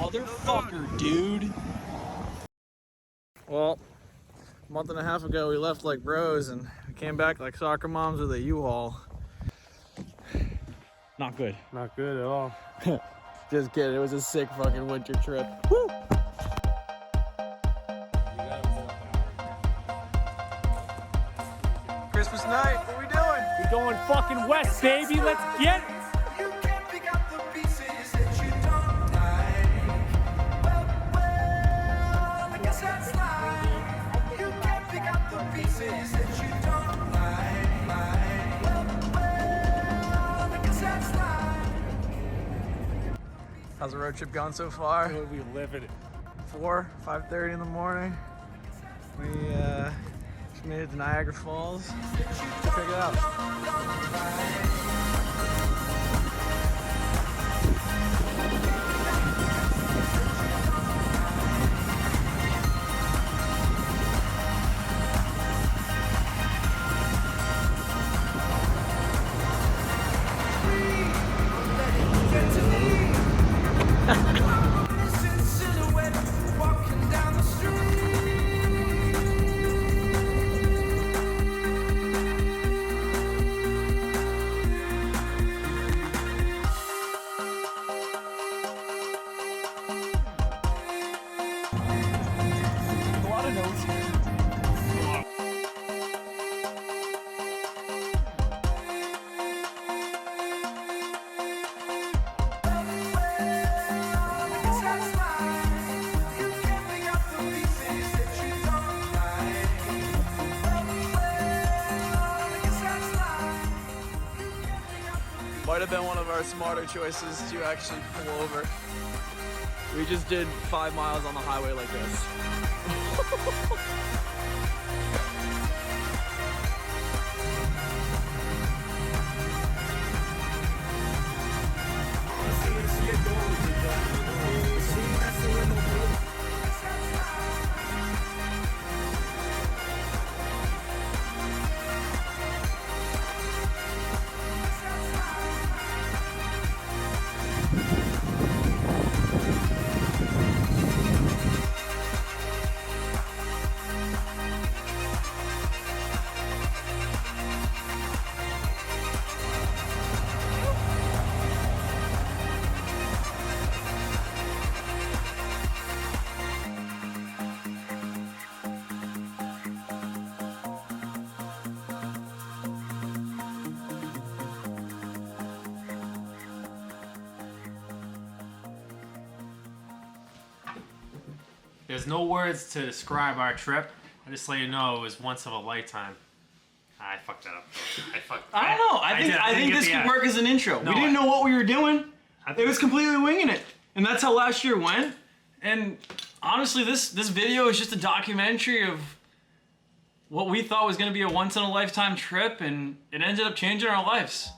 motherfucker, dude. Well, a month and a half ago, we left like bros and we came back like soccer moms with a U-Haul. Not good. Not good at all. Just kidding. It was a sick fucking winter trip. Woo! Christmas night. What are we doing? We're going fucking west, baby. Let's get it. How's the road trip going so far? We live in it. 5:30 in the morning. We just made it to Niagara Falls. Check it out. Might have been one of our smarter choices to actually pull over. We just did 5 miles on the highway like this. There's no words to describe our trip. I just let you know it was once of a lifetime. I fucked that up. I don't know. I think this could work as an intro. No, we didn't know what we were doing. It was completely winging it. And that's how last year went. And honestly, this video is just a documentary of what we thought was going to be a once-in-a-lifetime trip, and it ended up changing our lives.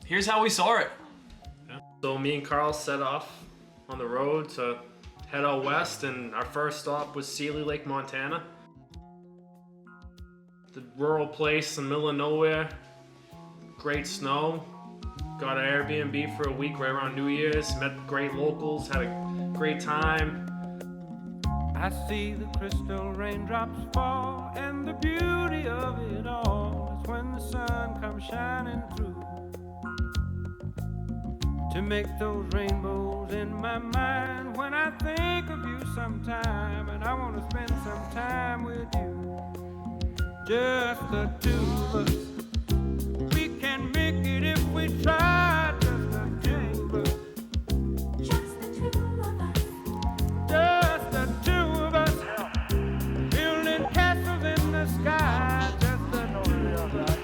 Here's how we saw it. Yeah. So me and Carl set off on the road to head out west, and our first stop was Sealy Lake, Montana. The rural place in the middle of nowhere. Great snow. Got an Airbnb for a week right around New Year's. Met great locals, had a great time. I see the crystal raindrops fall, and the beauty of it all is when the sun comes shining through to make those rainbows in my mind when I think of you sometime, and I want to spend some time with you, just the two of us. We can make it if we try, just the two of us. Just the two of us. Just the two of us. Building castles in the sky, just the two of us.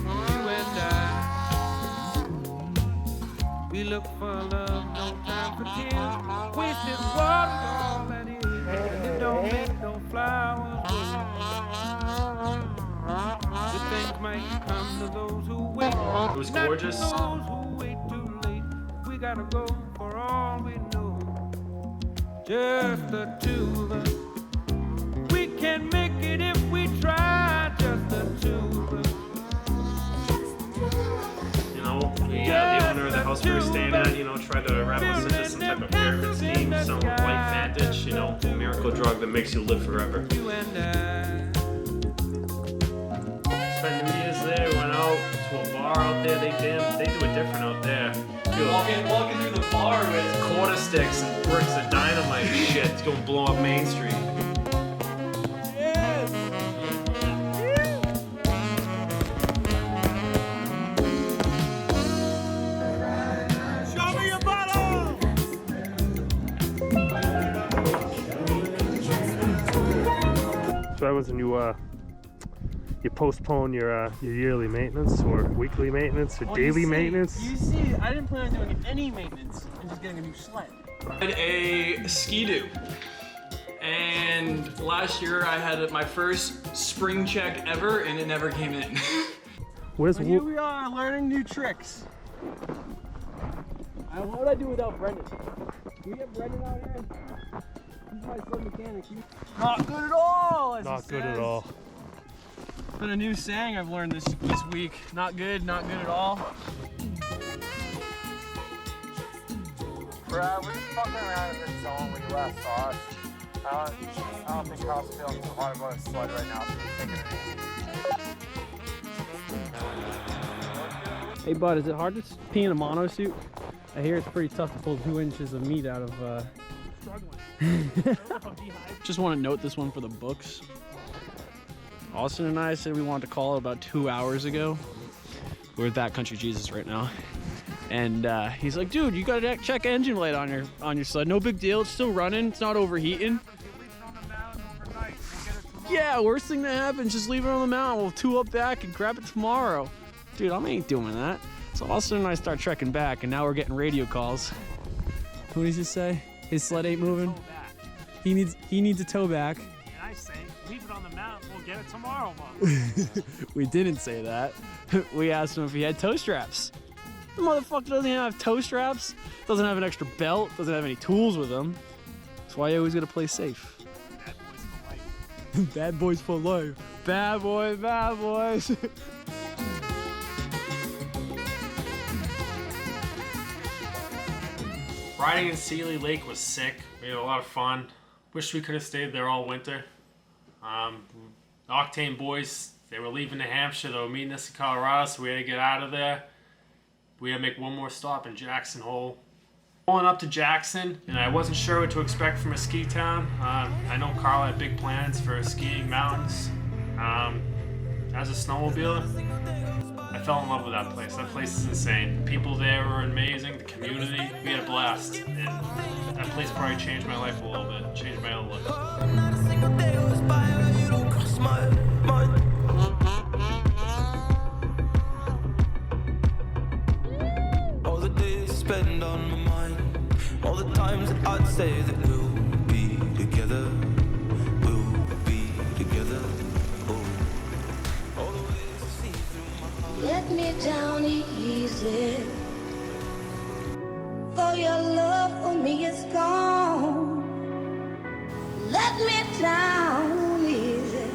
You and I. We look for love, no time for tears. Wasted water's all that is, and it don't make no flowers bloom. Good things might come to those who wait. It was gorgeous. Not to those who wait too late. We gotta go for all we know. Just the two of us. We can make it if we try. Just the two of us. You know, the owner of the house we were staying at, you know, tried to wrap us into some type type of pyramid scheme, some life vantage, you know, miracle drug that makes you live forever. You and I. Spent New Year's there, went out to a bar out there. They do it different out there. Walking through the bar with Quarter sticks and bricks of dynamite and shit. It's gonna blow up Main Street. Show me your bottle! So that was when you postpone your yearly maintenance or weekly maintenance or daily maintenance. You see, I didn't plan on doing any maintenance and just getting a new sled. I had a ski-doo. And last year I had my first spring check ever and it never came in. Where's But here we are learning new tricks. What would I do without Brendan? Can we get Brendan out here? He's my sled mechanic. Not good at all, as Not he good at says. all. Been a new saying I've learned this week. Not good at all. Brad, we're just fucking around in this zone when you last saw us. I don't think Carl's feeling too hard about his sled right now, so he's taking it easy. Hey bud, is it hard to pee in a mono suit? I hear it's pretty tough to pull 2 inches of meat out of Just want to note this one for the books. Austin and I said we wanted to call it about 2 hours ago. We're at Backcountry Jesus right now. And he's like, dude, you gotta check engine light on your sled. No big deal, it's still running, it's not overheating. Yeah, worst thing that happens, just leave it on the mountain. We'll tool up back and grab it tomorrow. Dude, I ain't doing that. So Austin and I start trekking back, and now we're getting radio calls. What did he just say? His sled ain't moving? He needs a tow back. And I say, leave it on the mountain, we'll get it tomorrow, Mom. We didn't say that. We asked him if he had toe straps. The motherfucker doesn't even have toe straps, doesn't have an extra belt, doesn't have any tools with him. That's why you always gotta play safe. Bad boys for life. Bad boys, bad boys. Riding in Sealy Lake was sick. We had a lot of fun. Wish we could have stayed there all winter. The Octane boys, they were leaving New Hampshire. They were meeting us in Colorado, so we had to get out of there. We had to make one more stop in Jackson Hole. Pulling up to Jackson, and I wasn't sure what to expect from a ski town. I know Carl had big plans for skiing mountains. As a snowmobiler, I fell in love with that place. That place is insane. The people there were amazing. The community, we had a blast. And that place probably changed my life a little bit. Changed my outlook. Not a single day goes by where you don't cross my mind. All the days spent on my mind, all the times that I'd say that we'll be together, we'll be together. Oh, all the ways to see through my heart. Let me down easy, for your love for me is gone. Let me down easy,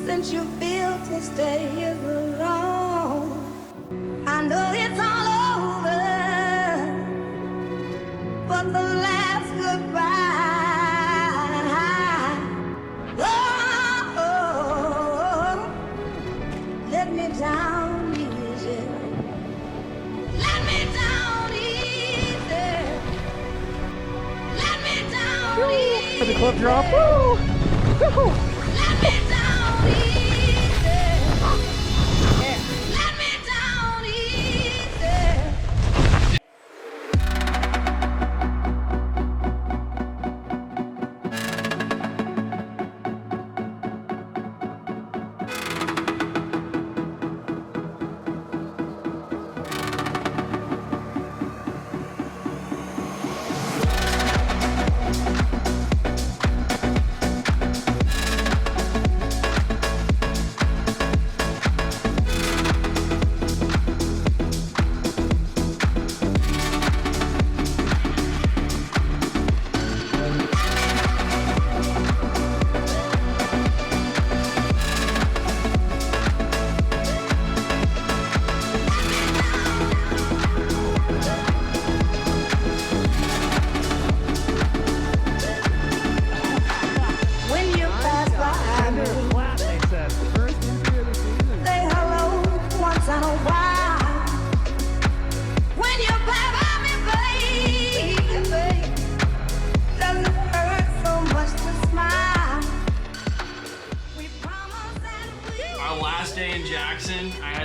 since you feel to stay here alone. I know it's all over, but the last goodbye. Oh, let me down easy. Let me down easy. Let me down easy. The club drop. Woo! Woo! Let me down easy. Let me down easy.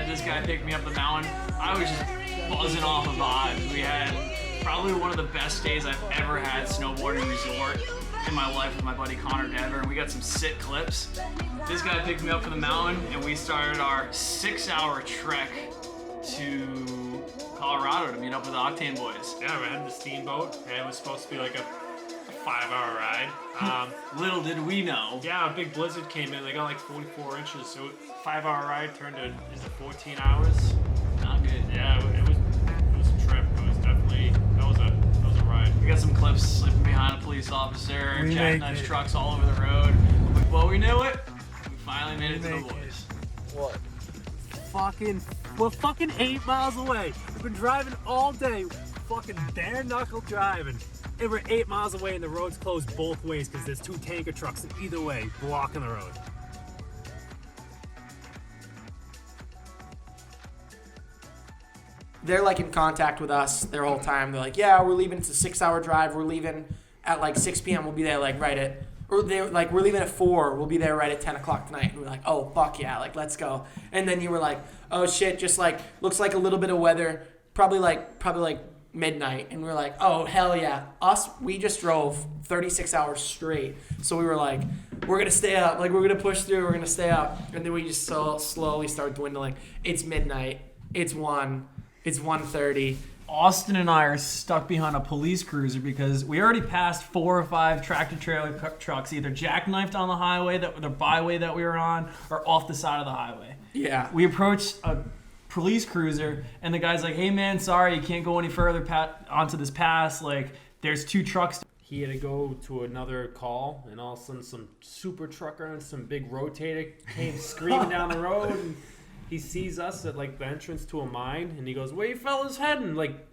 had this guy pick me up the mountain, I was just buzzing off of vibes. We had probably one of the best days I've ever had snowboarding resort in my life with my buddy Connor Dever, and we got some sick clips. This guy picked me up from the mountain, and we started our 6-hour trek to Colorado to meet up with the Octane boys. Yeah, we had the steamboat, and it was supposed to be like a 5-hour ride. Little did we know. Yeah, a big blizzard came in. They got like 44 inches, so 5-hour ride turned to 14 hours. Not good. Yeah, it was a trip. It was definitely that was a ride. We got some clips slipping behind a police officer, jackknife trucks all over the road. Before we knew it, we finally made it to the boys. What? We're fucking 8 miles away. We've been driving all day, fucking bare knuckle driving. And we're 8 miles away and the road's closed both ways because there's 2 tanker trucks either way blocking the road. They're like in contact with us their whole time. They're like, yeah, we're leaving. It's a 6-hour drive. We're leaving at like 6 p.m. We'll be there like right at, or they're like, we're leaving at 4. We'll be there right at 10 o'clock tonight. And we're like, oh, fuck yeah, like, let's go. And then you were like, oh shit, just like, looks like a little bit of weather, probably like midnight. And we were like, oh, hell yeah. We just drove 36 hours straight. So we were like, we're going to stay up. Like, we're going to push through. We're going to stay up. And then we just slowly start dwindling. It's midnight. It's 1. It's 1:30. Austin and I are stuck behind a police cruiser because we already passed 4 or 5 tractor-trailer trucks, either jackknifed on the highway, the byway that we were on, or off the side of the highway. Yeah. We approached a police cruiser, and the guy's like, hey, man, sorry, you can't go any further onto this pass. Like, there's 2 trucks. He had to go to another call, and all of a sudden some super trucker and some big rotator came screaming down the road, and he sees us at like the entrance to a mine, and he goes, where you fellas heading? Like,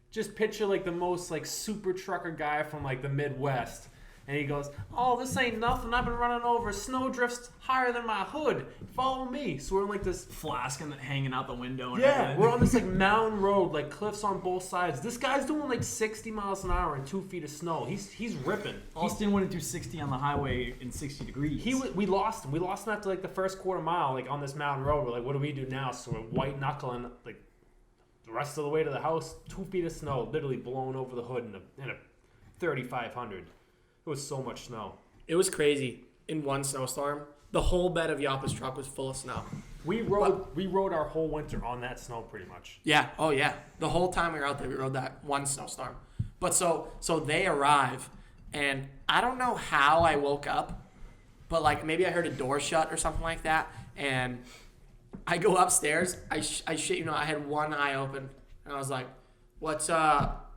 just picture like the most like super trucker guy from like the Midwest. And he goes, oh, this ain't nothing. I've been running over snowdrifts higher than my hood. Follow me. So we're in like this flask and hanging out the window. And yeah, everything. We're on this like mountain road, like cliffs on both sides. This guy's doing like 60 miles an hour in 2 feet of snow. He's ripping. Austin went through 60 on the highway in 60 degrees. We lost him. We lost him after like the first quarter mile, like on this mountain road. We're like, what do we do now? So we're white knuckling like the rest of the way to the house. 2 feet of snow, literally blowing over the hood in a 3500. It was so much snow. It was crazy. In one snowstorm, the whole bed of Yoppa's truck was full of snow. We rode our whole winter on that snow pretty much. Yeah. Oh yeah. The whole time we were out there, we rode that one snowstorm. But so they arrive, and I don't know how I woke up, but like maybe I heard a door shut or something like that, and I go upstairs. I shit you know, I had one eye open, and I was like, "What's up?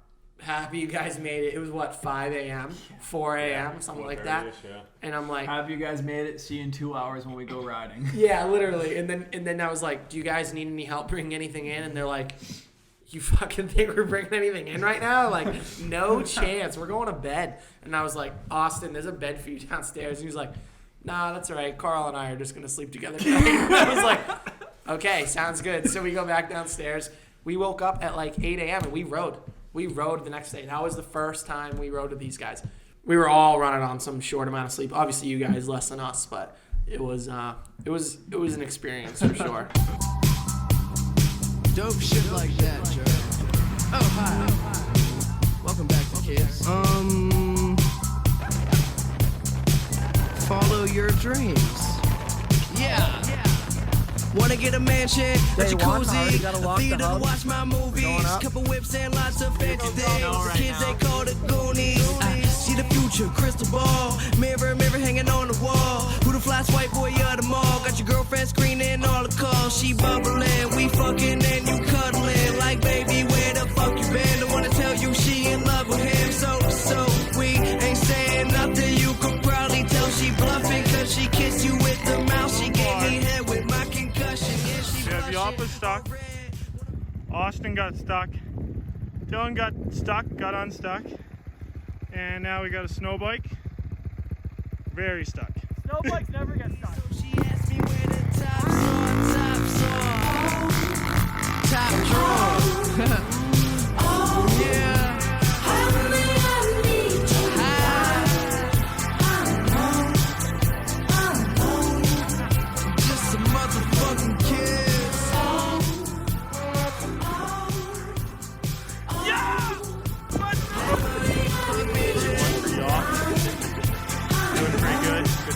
Happy you guys made it." It was what, 5 a.m., 4 a.m., something like that. Yeah. And I'm like, happy you guys made it. See you in 2 hours when we go riding. yeah, literally. And then I was like, do you guys need any help bringing anything in? And they're like, you fucking think we're bringing anything in right now? Like, no chance. We're going to bed. And I was like, Austin, there's a bed for you downstairs. And he was like, nah, that's all right. Carl and I are just going to sleep together tonight. And I was like, okay, sounds good. So we go back downstairs. We woke up at like 8 a.m. and we rode. We rode the next day. That was the first time we rode with these guys. We were all running on some short amount of sleep. Obviously, you guys less than us, but it was an experience for sure. Dope shit like that, Joe. Oh, hi. Welcome back to Kids. Follow your dreams. Yeah. Wanna get a mansion, a jacuzzi, a theater to watch my movies, couple whips and lots of fancy things. Kids they call the Goonies. I see the future, crystal ball, mirror hanging on the wall. Who the fly white boy of the mall? Got your girlfriend screening all the calls. She bubbling, we fucking and you cuddling. Like baby, where the fuck you been? I wanna tell you she in love with him. So we ain't saying nothing. You could probably tell she bluffing, cause she kissed you with the mouth. She gave me head with my concussion. We have Yoppa stuck. Austin got stuck. Dylan got stuck, got unstuck. And now we got a snow bike. Very stuck. Snow bikes never get stuck. She asked me where the top drawer. Yeah. Just some motherfucking kids.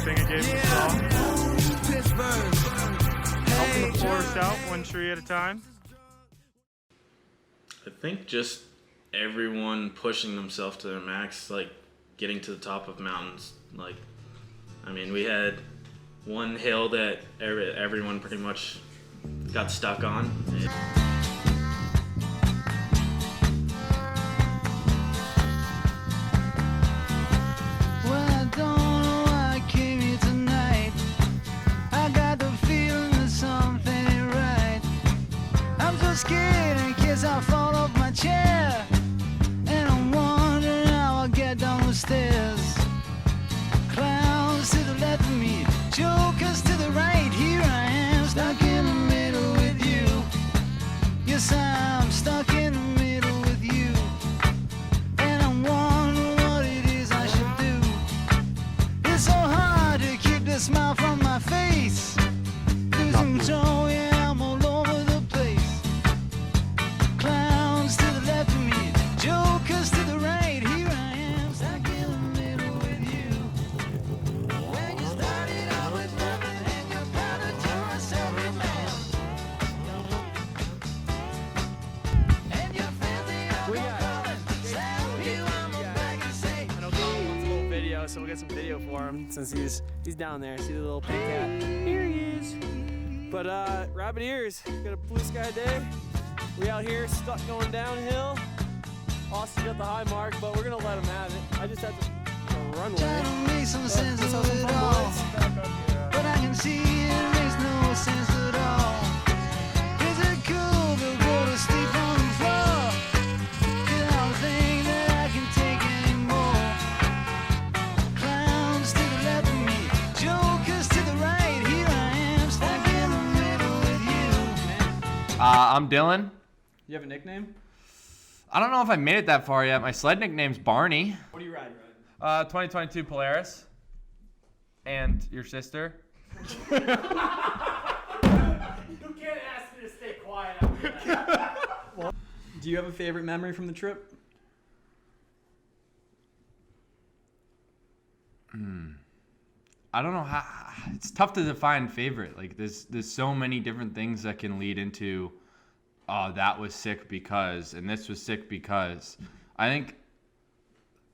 thing I gave him to saw. Helping the forest out one tree at a time. I think just everyone pushing themselves to their max, like getting to the top of mountains. Like, I mean, we had one hill that everyone pretty much got stuck on. Scared in case I fall off my chair, and I'm wondering how I'll get down the stairs. Clowns to the left of me, jokers to the right. Here I am, stuck in the middle with you. Yes, I'm stuck in the middle with you, and I'm wondering what it is I should do. It's so hard to keep the smile from my face. Losing control, yeah, I'm all over the place. Clowns to the left of me, jokers to the right. Here I am, stuck in the middle with you. When you started out with nothing and you're proud to turn yourself a man. And you're filthy up Collin. Slap you on the back and say, I know Collin wants a little video, so we'll get some video for him since he's down there. See the little pig cat? Here he is. But rabbit ears, got a blue sky day. We out here stuck going downhill. Austin got the high mark, but we're gonna let him have it. I just had to run with try to make some sense of it all, but I can see it makes no sense at all. Is it cool to go to sleep on the floor? 'Cause I don't think that I can take anymore. Clowns to the left of me, jokers to the right. Here I am, stuck in the middle with you. I'm Dylan. You have a nickname? I don't know if I made it that far yet. My sled nickname's Barney. What do you ride? 2022 Polaris. And your sister. You can't ask me to stay quiet after that. Well, do you have a favorite memory from the trip? I don't know how. It's tough to define favorite. Like there's so many different things that can lead into, oh, that was sick because, and this was sick because. I think,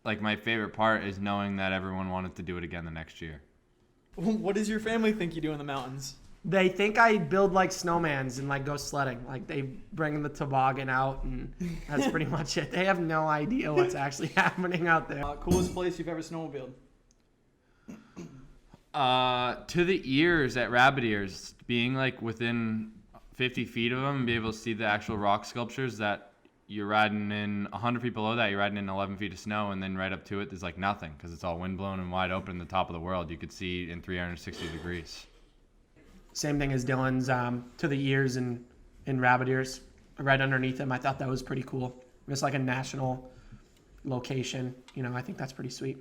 like, my favorite part is knowing that everyone wanted to do it again the next year. What does your family think you do in the mountains? They think I build like snowmans and like go sledding. Like they bring the toboggan out and that's pretty much it. They have no idea what's actually happening out there. Coolest place you've ever snowmobiled? To the ears at Rabbit Ears, being like within 50 feet of them and be able to see the actual rock sculptures that you're riding in 100 feet below that, you're riding in 11 feet of snow, and then right up to it, there's like nothing because it's all windblown and wide open, the top of the world. You could see in 360 degrees. Same thing as Dylan's to the ears and Rabbit Ears, right underneath him. I thought that was pretty cool. It's like a national location. You know, I think that's pretty sweet.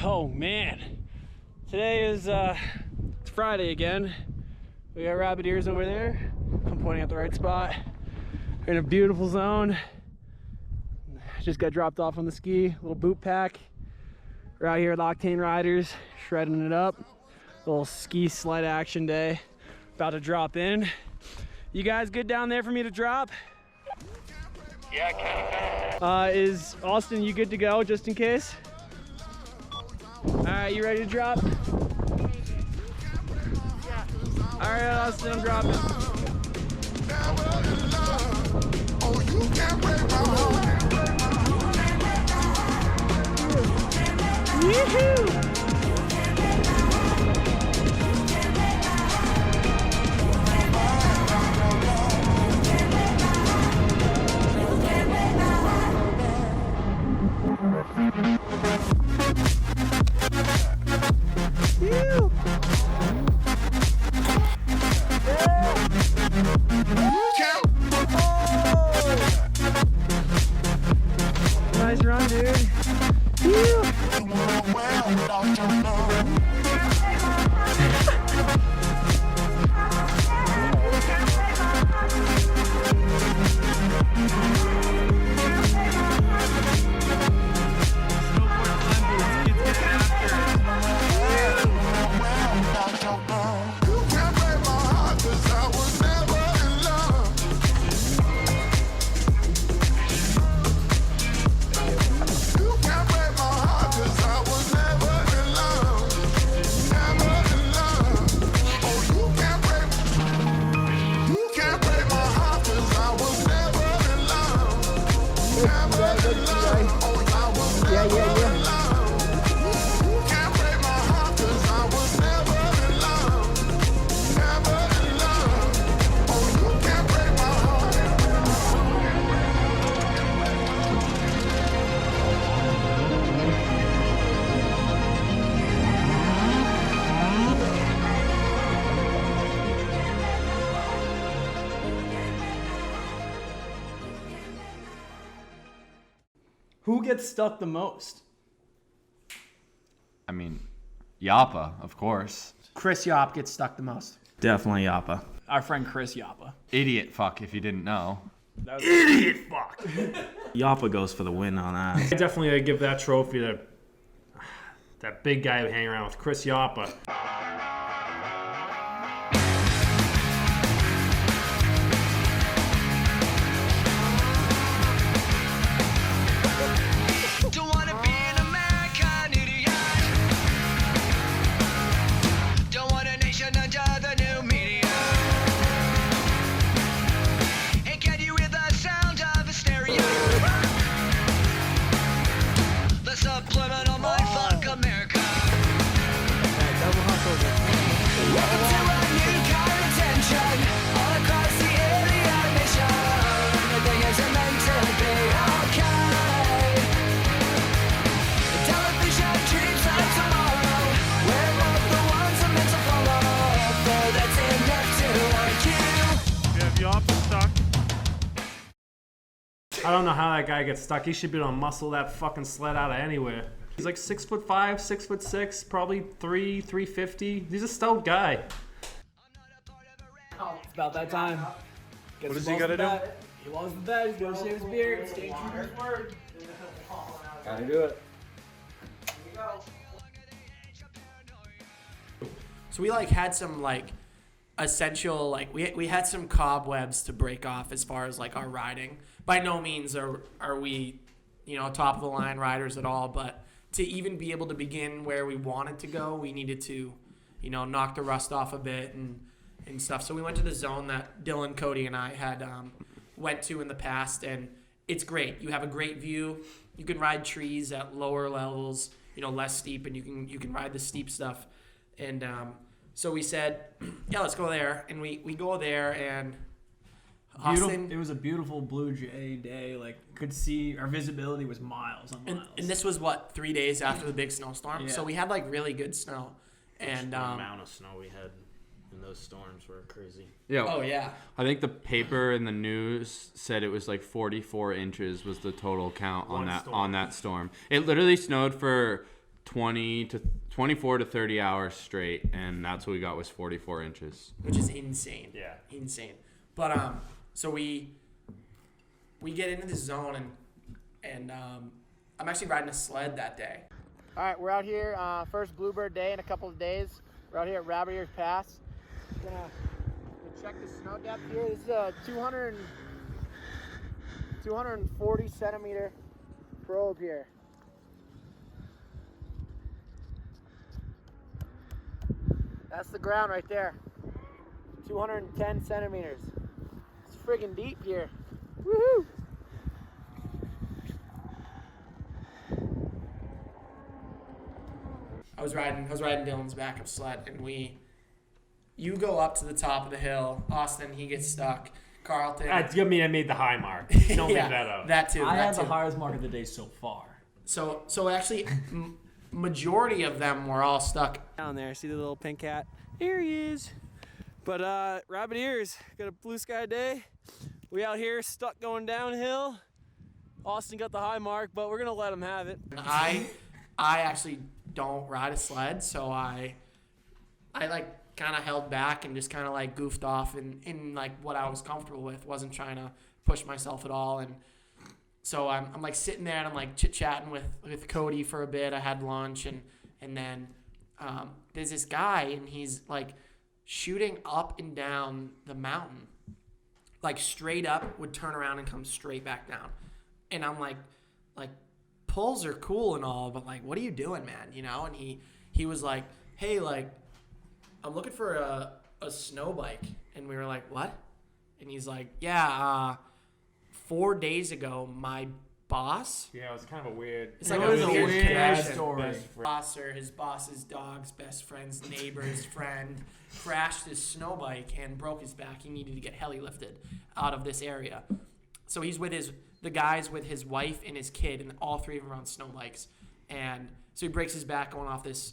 Oh man, today is it's Friday again. We got Rabbit Ears over there. I'm pointing at the right spot. We're in a beautiful zone. Just got dropped off on the ski, little boot pack. We're out here with Octane riders, shredding it up. Little ski sled action day. About to drop in. You guys good down there for me to drop? Yeah, is Austin, you good to go just in case? All right, you ready to drop? All right, Austin, I'm dropping. Woohoo! Nice run, dude. Who gets stuck the most? I mean, Yoppa, of course. Chris gets stuck the most. Definitely Yoppa. Our friend Chris Yoppa. Idiot fuck if you didn't know. Idiot fuck. Yoppa goes for the win on that. I definitely give that trophy to that big guy who hang around with Chris Yoppa. Don't wanna be an American idiot. Don't want a nation under the new media. And can you hear the sound of hysteria? The subliminal mind fuck America. Welcome to a new kind of tension all across the alien nation. Everything isn't meant to be okay. Television dreams of tomorrow. We're not the ones I'm meant to follow. Though that's enough to like you. We have Yoppa stuck. I don't know how that guy gets stuck. He should be able to muscle that fucking sled out of anywhere. He's like 6'5", 6'6", probably 350. He's a stout guy. Oh, it's about that time. What does he gotta do? He lost the bet. He's gonna shave his beard. Stay true to his word. Gotta do it. So we like had some like essential like we had some cobwebs to break off as far as like our riding. By no means are we, top of the line riders at all, but to even be able to begin where we wanted to go, we needed to, knock the rust off a bit and stuff. So we went to the zone that Dylan, Cody, and I had went to in the past, and it's great. You have a great view. You can ride trees at lower levels, less steep, and you can ride the steep stuff. And so we said, yeah, let's go there. And we go there, and Austin. It was a beautiful Blue Jay day. Like, could see our visibility was miles on miles. And this was 3 days after the big snowstorm. Yeah. So we had like really good snow. And the amount of snow we had in those storms were crazy. Yeah. Oh yeah. I think the paper in the news said it was like 44 inches was the total count on that storm. It literally snowed for 24 to 30 hours straight, and that's what we got was 44 inches. Which is insane. Yeah. Insane. But so we get into the zone, and I'm actually riding a sled that day. All right, we're out here, first Bluebird day in a couple of days. We're out here at Rabbit Ears Pass. Gonna check the snow depth here. This is a 240 centimeter probe here. That's the ground right there. 210 centimeters. It's friggin' deep here. Woohoo! I was riding Dylan's backup sled, and you go up to the top of the hill. Austin, he gets stuck. Carlton. I made the high mark. Don't Yeah, leave that out. That too. I that had too. the highest mark of the day so far. So actually, majority of them were all stuck. Down there, see the little pink cat? Here he is. But Rabbit Ears, got a blue sky day. We out here stuck going downhill. Austin got the high mark, but we're gonna let him have it. I actually don't ride a sled, so I like kind of held back and just kind of like goofed off in like what I was comfortable with. Wasn't trying to push myself at all, and so I'm like sitting there and I'm like chit chatting with Cody for a bit. I had lunch and then there's this guy and he's like shooting up and down the mountain, like straight up, would turn around and come straight back down, and I'm like pulls are cool and all, but like, what are you doing, man? And he was like, hey, like, I'm looking for a snow bike. And we were like, what? And he's like, yeah, 4 days ago, my boss. Yeah, it was kind of a weird. It's like a weird connection. story. Boss or his boss's dog's best friend's neighbor's friend crashed his snow bike and broke his back. He needed to get heli lifted out of this area. So he's with the guys with his wife and his kid, and all three of them are on snow bikes. And so he breaks his back going off this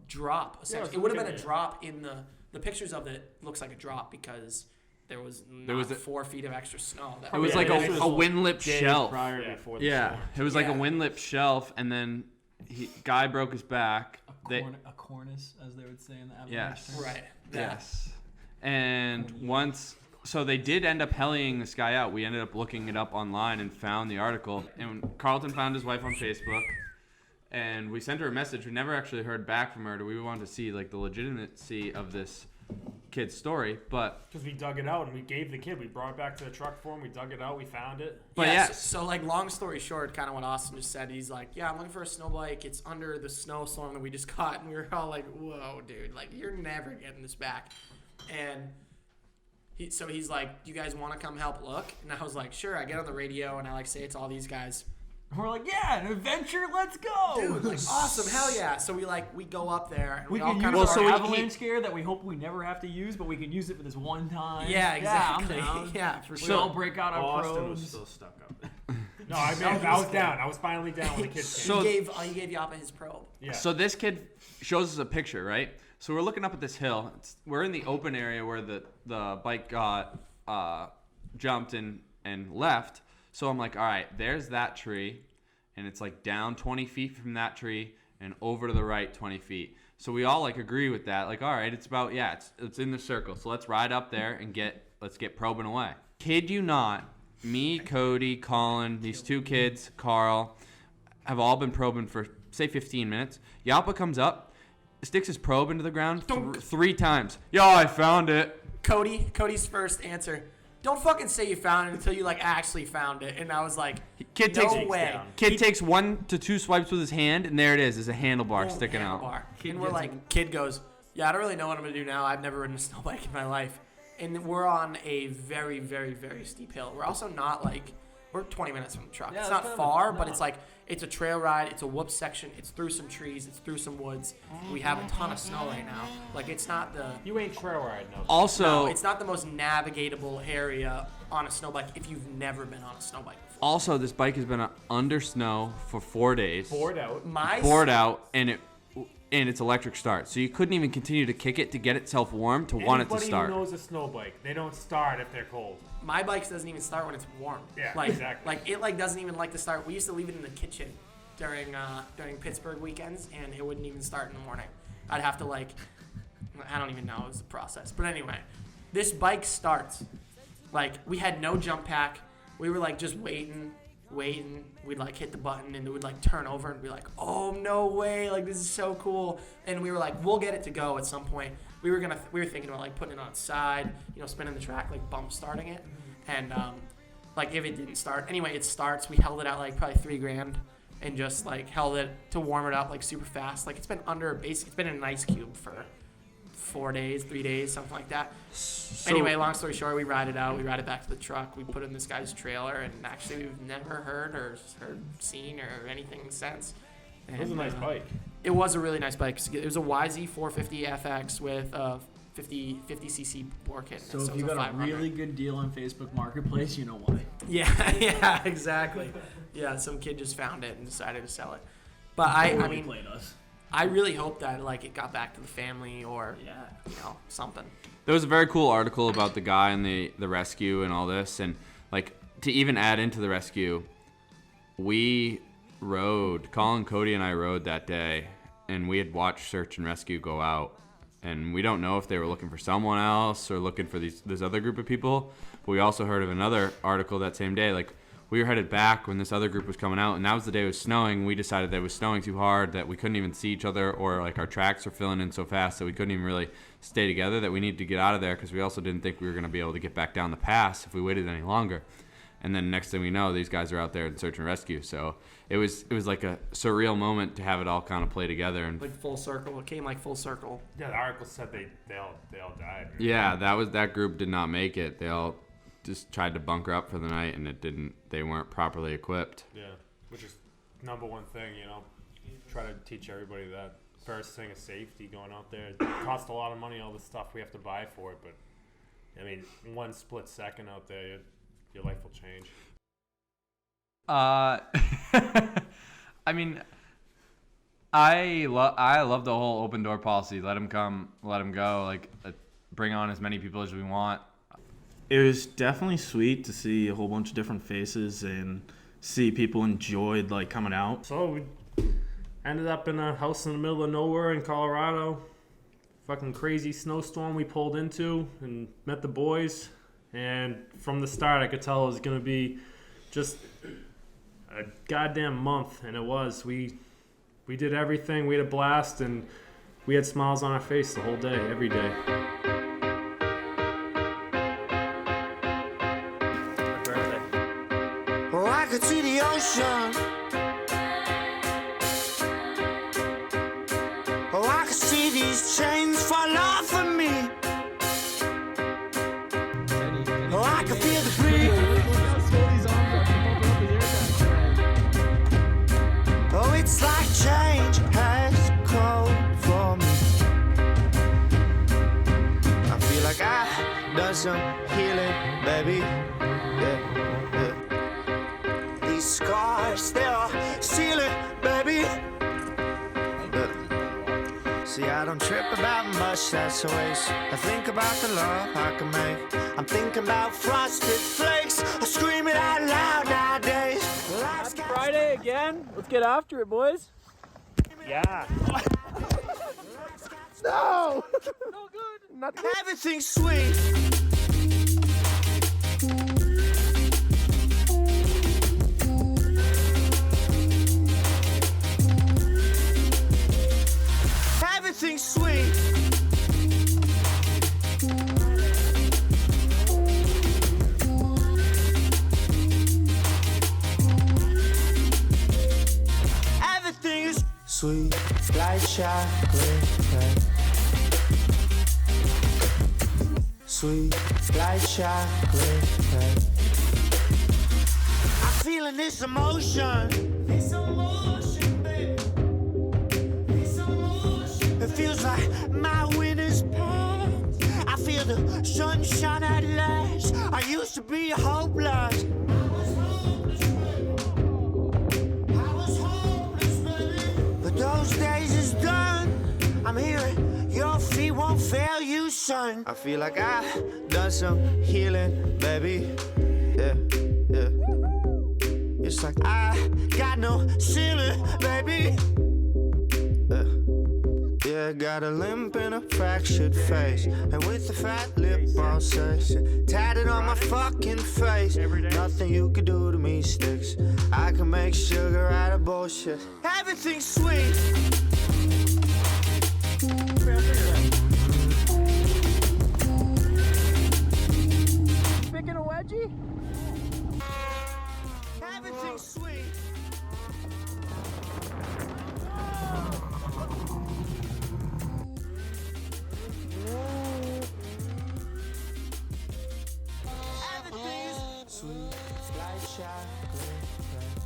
drop. Essentially. It would have been a drop in the pictures of it looks like a drop because there was not was 4 feet of extra snow. It was like a wind-lip shelf. Before the Yeah, storm. it was like a wind-lip shelf, and then guy broke his back. A cornice, as they would say in the avalanche. Yes. term. Right. Yes. And so they did end up heliing this guy out. We ended up looking it up online and found the article. And Carlton found his wife on Facebook, and we sent her a message. We never actually heard back from her. We wanted to see like the legitimacy of this kid's story, but because we dug it out and we gave the kid, we brought it back to the truck for him. We dug it out, we found it. But yeah, yes. So like, long story short, kind of what Austin just said. He's like, yeah, I'm looking for a snow bike. It's under the snowstorm that we just caught, and we were all like, whoa, dude, like you're never getting this back. And he's like, do you guys want to come help look? And I was like, sure. I get on the radio and I like say it to all these guys. And we're like, yeah, an adventure, let's go. Dude, like, awesome, hell yeah. So we go up there and We all can kind use of our avalanche gear that we hope we never have to use, but we can use it for this one time. Yeah, exactly. Yeah, I'm down. Yeah, for We sure. all break out our Austin was probes. still stuck up there. No, I was down. I was finally down when the kid came. He gave Yoppa his probe. Yeah. So this kid shows us a picture, right? So we're looking up at this hill. We're in the open area where the bike got jumped and left. So I'm like, all right, there's that tree, and it's like down 20 feet from that tree and over to the right 20 feet. So we all like agree with that. Like, all right, it's about, it's in the circle. So let's ride up there and let's get probing away. Kid you not, me, Cody, Collin, these 2 kids, Carl, have all been probing for, say, 15 minutes. Yoppa comes up, sticks his probe into the ground 3 times. Yo, I found it. Cody's first answer. Don't fucking say you found it until you like actually found it. And I was like, Kid takes 1 to 2 swipes with his hand, and there it is. There's a handlebar sticking out. And we're like, kid goes, yeah, I don't really know what I'm gonna do now. I've never ridden a snow bike in my life. And we're on a very, very, very steep hill. We're also not like, we're 20 minutes from the truck. Yeah, it's it's not kind of far, a- but no. it's like, it's a trail ride. It's a whoop section. It's through some trees. It's through some woods. We have a ton of snow right now. Like, it's not the... You ain't trail riding, no. Also... No, it's not the most navigatable area on a snow bike if you've never been on a snow bike before. Also, this bike has been under snow for 4 days. Bored out. Bored out, and it's electric start. So you couldn't even continue to kick it to get itself warm to want it to start. Anybody who knows a snow bike, they don't start if they're cold. My bike doesn't even start when it's warm. Yeah, like, exactly. Like it doesn't even like to start. We used to leave it in the kitchen during Pittsburgh weekends, and it wouldn't even start in the morning. I'd have to I don't even know. It was the process. But anyway, this bike starts. Like, we had no jump pack. We were like just waiting. We'd like hit the button and it would like turn over and be like, oh no way, like this is so cool. And we were like, we'll get it to go at some point. We were thinking about like putting it on its side, spinning the track, like bump starting it. And like if it didn't start, anyway, it starts. We held it out like probably $3,000 and just like held it to warm it up like super fast. Like it's been it's been in an ice cube for 4 days, 3 days, something like that. Anyway, long story short, we ride it out. We ride it back to the truck. We put it in this guy's trailer, and actually we've never heard, seen, or anything since. It was a nice bike. It was a really nice bike. It was a YZ 450 FX with a 50cc bore kit. So if you got a really good deal on Facebook Marketplace, you know why. Yeah, exactly. Yeah, some kid just found it and decided to sell it. But I mean, played us. I really hope that like it got back to the family or something. There was a very cool article about the guy and the rescue and all this, and like to even add into the rescue, we rode. Collin, Cody, and I rode that day, and we had watched search and rescue go out, and we don't know if they were looking for someone else or looking for this other group of people. But we also heard of another article that same day, like. We were headed back when this other group was coming out, and that was the day it was snowing. We decided that it was snowing too hard, that we couldn't even see each other, or like our tracks were filling in so fast that we couldn't even really stay together, that we needed to get out of there because we also didn't think we were going to be able to get back down the pass if we waited any longer. And then next thing we know, these guys are out there in search and rescue. So it was like a surreal moment to have it all kind of play together. And like full circle. It came like full circle. Yeah, the article said they all died. Right? Yeah, that group did not make it. They all just tried to bunker up for the night, and they weren't properly equipped. Yeah, which is number one thing, try to teach everybody that. First thing is safety going out there. It costs a lot of money, all the stuff we have to buy for it, but I mean, one split second out there, your life will change. I mean, I love the whole open door policy. Let them come, let them go. Like, bring on as many people as we want. It was definitely sweet to see a whole bunch of different faces and see people enjoyed like coming out. So we ended up in a house in the middle of nowhere in Colorado. Fucking crazy snowstorm we pulled into and met the boys. And from the start, I could tell it was gonna be just a goddamn month, and it was. We did everything. We had a blast, and we had smiles on our face the whole day, every day. Oh, I could see the ocean. Oh, I could see these chains fall off of me. Oh, I could feel the breeze. Oh, it's like change has come for me. I feel like I done some healing, baby. Yeah, yeah. These scars, they are sealing, baby. See, I don't trip about much, that's a waste. I think about the love I can make. I'm thinking about frosted flakes. I scream it out loud nowadays. Happy Friday again. Let's get after it, boys. Yeah. No! No good. Nothing. Everything's sweet. Everything's sweet. Everything is sweet like chocolate cake. Sweet like chocolate cake. I'm feeling this emotion. This emotion, baby. It feels like my winter's past. I feel the sunshine at last. I used to be hopeless. I was hopeless, baby. But those days is done. I'm hearing your feet won't fail you, son. I feel like I done some healing, baby. Yeah, yeah. It's like I got no ceiling, baby. Yeah, got a limp and a fractured face, and with a fat lip all sexy, tatted on my fucking face. Nothing you can do to me sticks. I can make sugar out of bullshit. Everything's sweet. Picking a wedgie? Everything's sweet. Sweet like chocolate cake.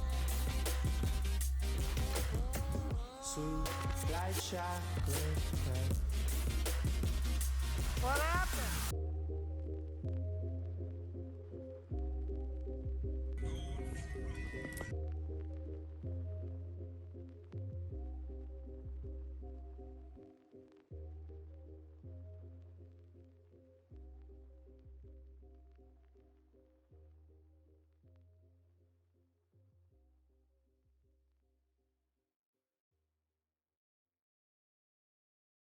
Sweet like chocolate cake. What happened?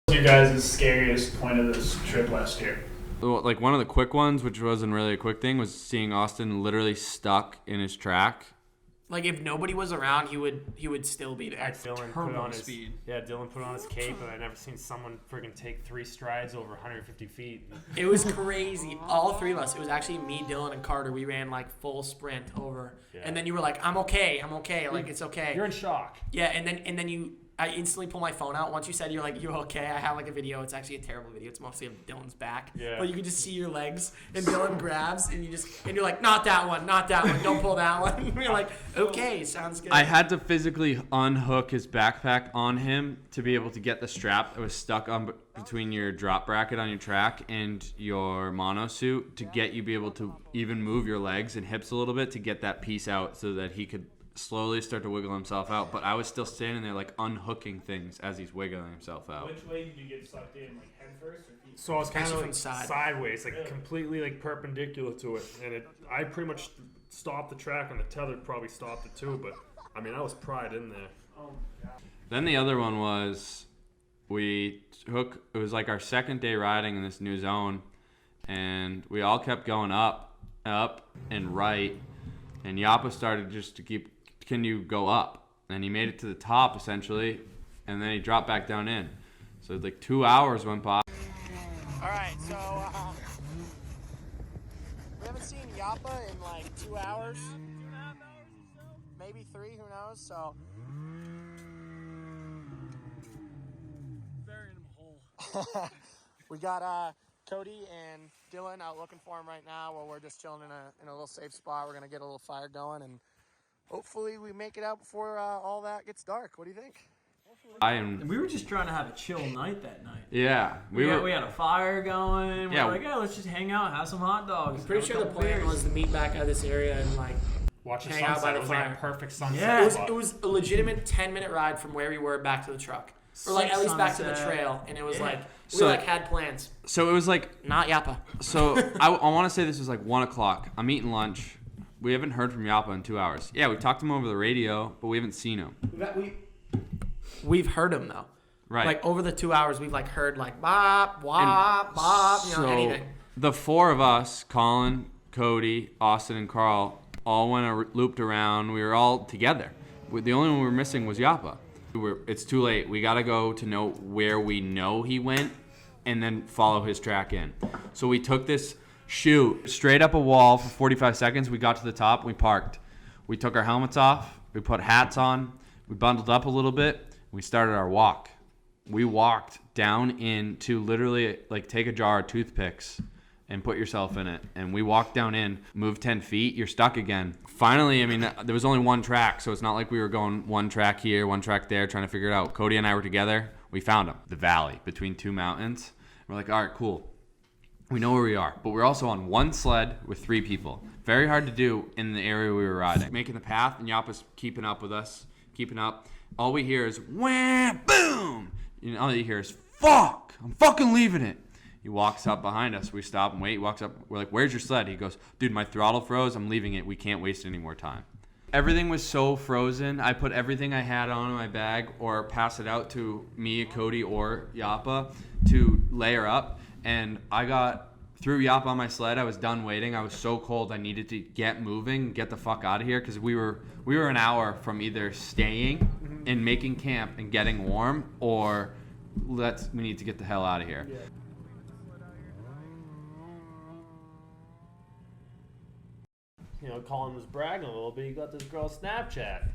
You guys' scariest point of this trip last year? Well, like one of the quick ones, which wasn't really a quick thing, was seeing Austin literally stuck in his track. Like if nobody was around, he would still be there. Dylan put on his speed. Yeah, Dylan put on his cape, and I never seen someone friggin' take 3 strides over 150 feet. It was crazy. All three of us. It was actually me, Dylan, and Carter. We ran like full sprint over, and then you were like, "I'm okay. Like it's okay." You're in shock. Yeah, and then I instantly pull my phone out. Once you said you're okay, I have like a video. It's actually a terrible video. It's mostly of Dylan's back. Yeah. But you can just see your legs, and Dylan grabs, and you're like, not that one, don't pull that one. You're like, okay, sounds good. I had to physically unhook his backpack on him to be able to get the strap that was stuck on between your drop bracket on your track and your mono suit to get you be able to even move your legs and hips a little bit to get that piece out so that he could slowly start to wiggle himself out, but I was still standing there like unhooking things as he's wiggling himself out. Which way did you get sucked in, like head first or feet? So I was kind of Actually like from sideways, like completely like perpendicular to it, and I pretty much stopped the track, and the tether probably stopped it too. But I mean, I was pried in there. Then the other one was it was like our second day riding in this new zone, and we all kept going up and right, and Yoppa started just to keep, can you go up? And he made it to the top essentially, and then he dropped back down in. So like 2 hours went by. All right, so we haven't seen Yoppa in like 2 hours, maybe 3, who knows? So we got Cody and Dylan out looking for him right now, while we're just chilling in a little safe spot. We're gonna get a little fire going, and hopefully we make it out before all that gets dark. What do you think? And we were just trying to have a chill night that night. Yeah, we had a fire going. Yeah. We're like, yeah, let's just hang out, have some hot dogs. I'm pretty sure the plan was to meet back out of this area and like watch the hang sunset. out by the It was fire. like a perfect sunset. Yeah. It was a legitimate 10-minute ride from where we were back to the truck, or like at least back to the trail, and it was like we like had plans. So it was like not Yoppa. So I want to say this was like 1 o'clock. I'm eating lunch. We haven't heard from Yoppa in 2 hours. Yeah, we talked to him over the radio, but we haven't seen him. We've heard him though. Right. Like over the 2 hours, we've like heard like bop, wop, bop, you know, So anything. the four of us, Collin, Cody, Austin, and Carl, all looped around. We were all together. The only one we were missing was Yoppa. It's too late. We got to go to know where we know he went and then follow his track in. So we took this chute straight up a wall for 45 seconds. We got to the top. We parked. We took our helmets off. We put hats on. We bundled up a little bit. We started our walk. We walked down into literally like take a jar of toothpicks and put yourself in it. And we walked down in, moved 10 feet, you're stuck again. Finally, I mean, there was only one track, so it's not like we were going one track here, one track there, trying to figure it out. Cody and I were together. We found him, the valley between two mountains. We're like, all right, cool. We know where we are, but we're also on one sled with 3 people. Very hard to do in the area we were riding. Making the path, and Yoppa's keeping up with us, keeping up. All we hear is, wham, boom. And all you hear is, fuck, I'm fucking leaving it. He walks up behind us. We stop and wait. He walks up. We're like, where's your sled? He goes, dude, my throttle froze. I'm leaving it. We can't waste any more time. Everything was so frozen. I put everything I had on in my bag or pass it out to me, Cody, or Yoppa to layer up. And I threw Yoppa on my sled. I was done waiting. I was so cold. I needed to get moving, get the fuck out of here, because we were an hour from either staying and making camp and getting warm, or we need to get the hell out of here. Yeah. You know, Collin was bragging a little bit. He got this girl Snapchat,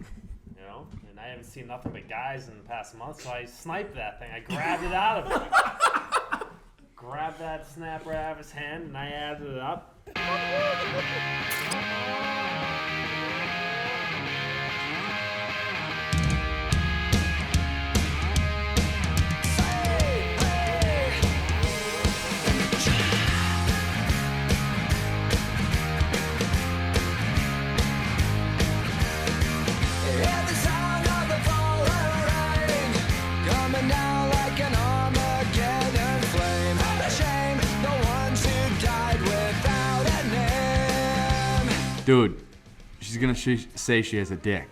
you know, and I haven't seen nothing but guys in the past month, so I sniped that thing. I grabbed it out of him. Grabbed that snap right out of his hand, and I added it up. Dude, she's gonna say she has a dick.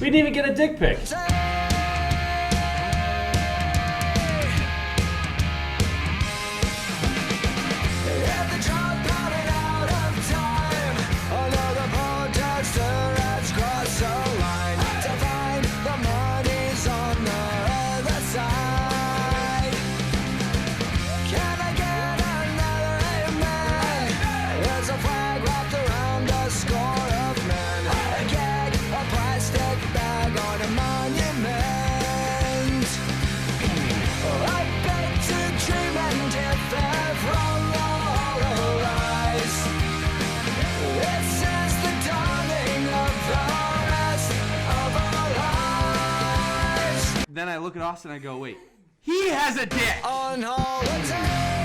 We didn't even get a dick pic. Austin, I go, wait, he has a dick. On holiday.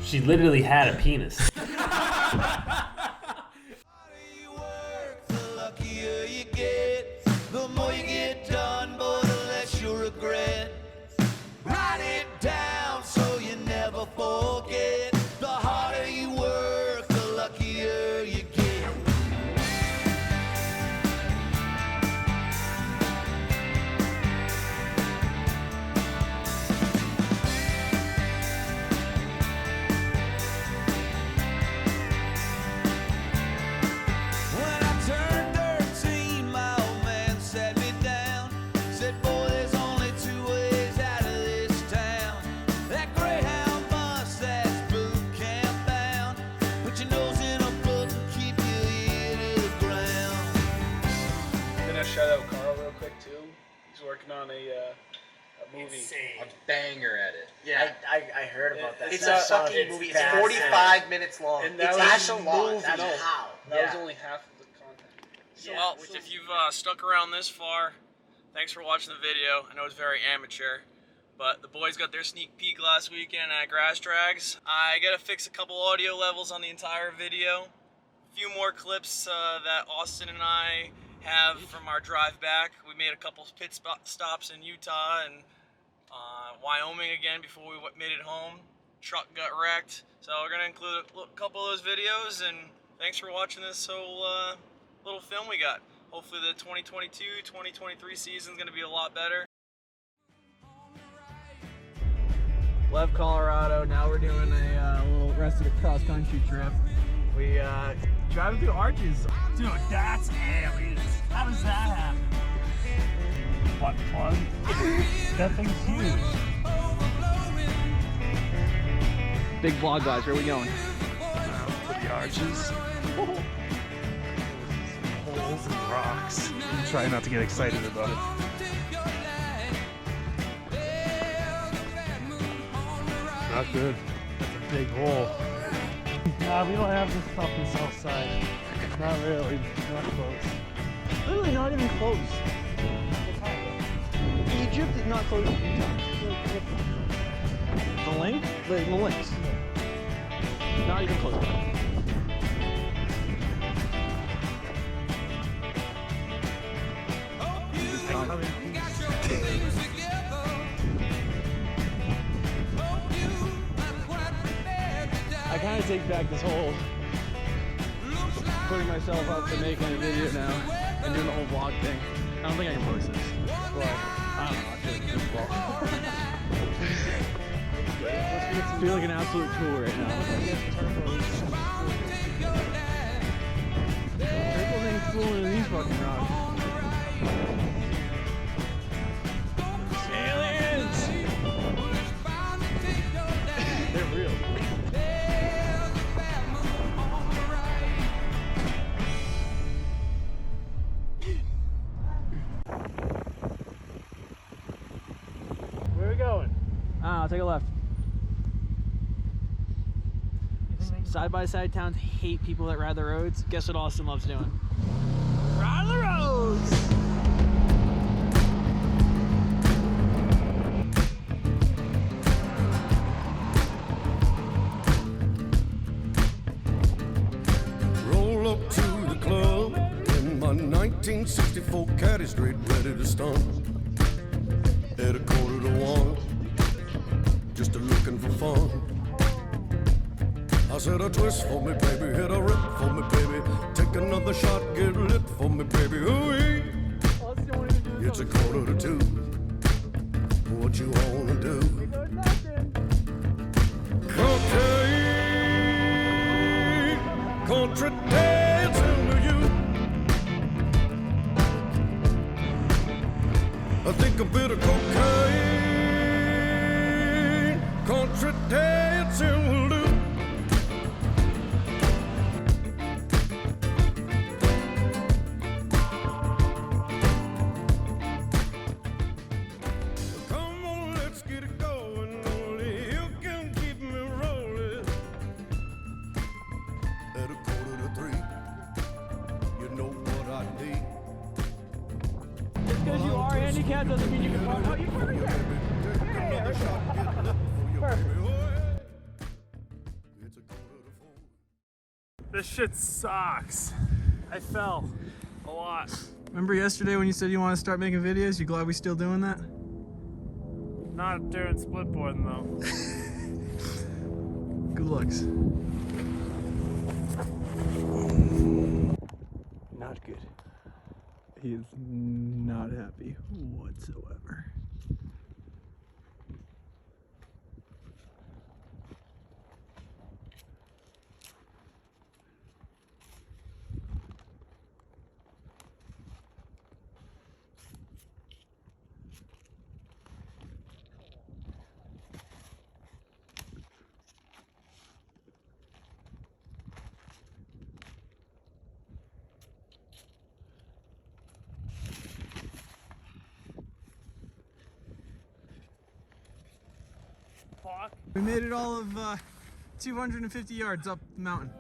She literally had a penis. The luckier you get, the more you get done, boy, the less you regret. Write it down so you never forget. The harder you work, the luckier you get. Shout out Carl real quick too. He's working on a movie. A banger at it. Yeah, I heard about that. It's a fucking movie. It's 45 minutes long. And It's actually long. That Yeah. was only half of the content. So, well, if you've stuck around this far, thanks for watching the video. I know it's very amateur, but the boys got their sneak peek last weekend at Grass Drags. I gotta fix a couple audio levels on the entire video. A few more clips that Austin and I have from our drive back. We made a couple pit stops in Utah and Wyoming again before we made it home. Truck got wrecked. So we're gonna include a couple of those videos, and thanks for watching this whole little film we got. Hopefully the 2022-2023 season's gonna be a lot better. Left Colorado, now we're doing a little rest of the cross country trip. We driving through arches. Dude, that's aliens. How does that happen? What fun? That thing's huge. Big vlog, guys. Where are we going? To the arches. Holes and rocks. I'm trying not to get excited about it. Not good. That's a big hole. Nah, we don't have this stuff in Southside. Not really. Not close. Literally not even close. Egypt is not close to Utah. The link? The links. Not even close. I kind of take back this whole putting myself up to making a video now and doing the whole vlog thing. I don't think I can post this. score? I don't know. I feel like football. I feel like an absolute tool right now. Purple thing's fooling in these fucking rocks. Aliens! They're real. Where are we going? I'll take a left. Side-by-side towns hate people that ride the roads. Guess what Austin loves doing? Ride the roads! Roll up to the club in my 1964 caddy straight ready to stunt. At 1:45, just a-looking for fun. I said a twist for me, baby, hit a rip for me, baby. Take another shot, get lit for me, baby. Ooh-wee. It's 1:45. What you wanna do? Cocaine, country dancing with you. I think a bit of cocaine, country dancing will do. Because you are handicapped doesn't mean you can park. Oh, you park there. This shit sucks. I fell a lot. Remember yesterday when you said you want to start making videos? You glad we still doing that? Not during splitboarding though. Good looks. Not good. He is not happy whatsoever. We made it all of 250 yards up the mountain.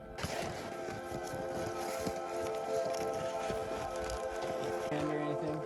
Hand or anything?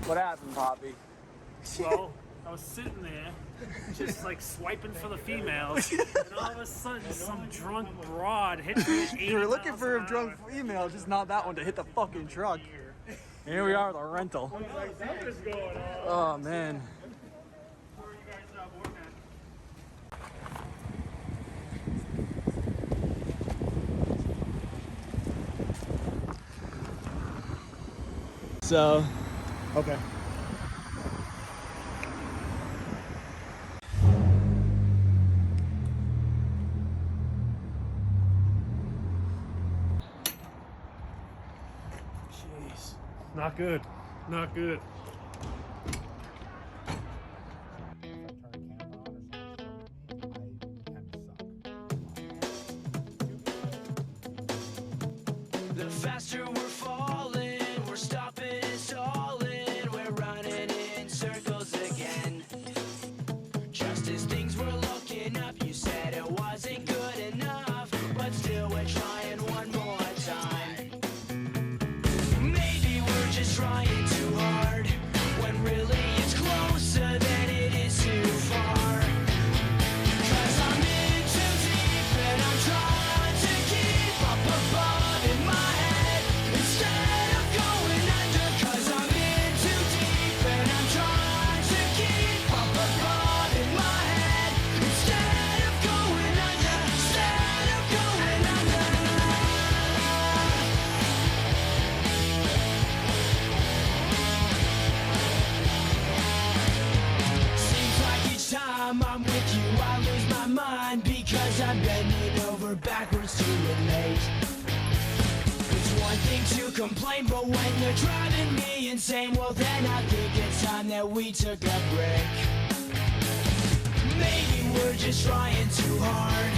What happened, Poppy? Well, I was sitting there, just like swiping for the females, and all of a sudden, some drunk broad hit me at 80 You were looking miles for an a drunk hour. female, just not that one to hit the fucking truck. Here we are, the rental. Oh man. So. Okay. Jeez. Not good. Not good. The faster we're falling, we're stopping and stalling, we're running in circles again. Just as things were looking up, you said it wasn't good enough, but still we're trying one more time. Maybe we're just trying too hard, when really it's closer than it is too far. 'Cause I'm in too deep and I'm trying to keep up above in my head instead of going under. 'Cause I'm in too deep and I'm trying to keep up above in my head instead of going under. Instead of going under. Seems like each time I'm with you, I lose my mind because I'm bending over backwards to relate. It's one thing to complain, but when you're driving me insane, well then I think it's time that we took a break. Maybe we're just trying too hard,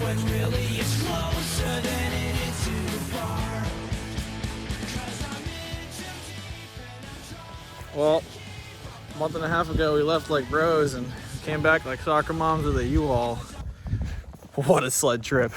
when really it's closer than it is too far. 'Cause I'm in too deep and I'm trying. Well, a month and a half ago we left like bros and came back like soccer moms with a U-Haul. What a sled trip.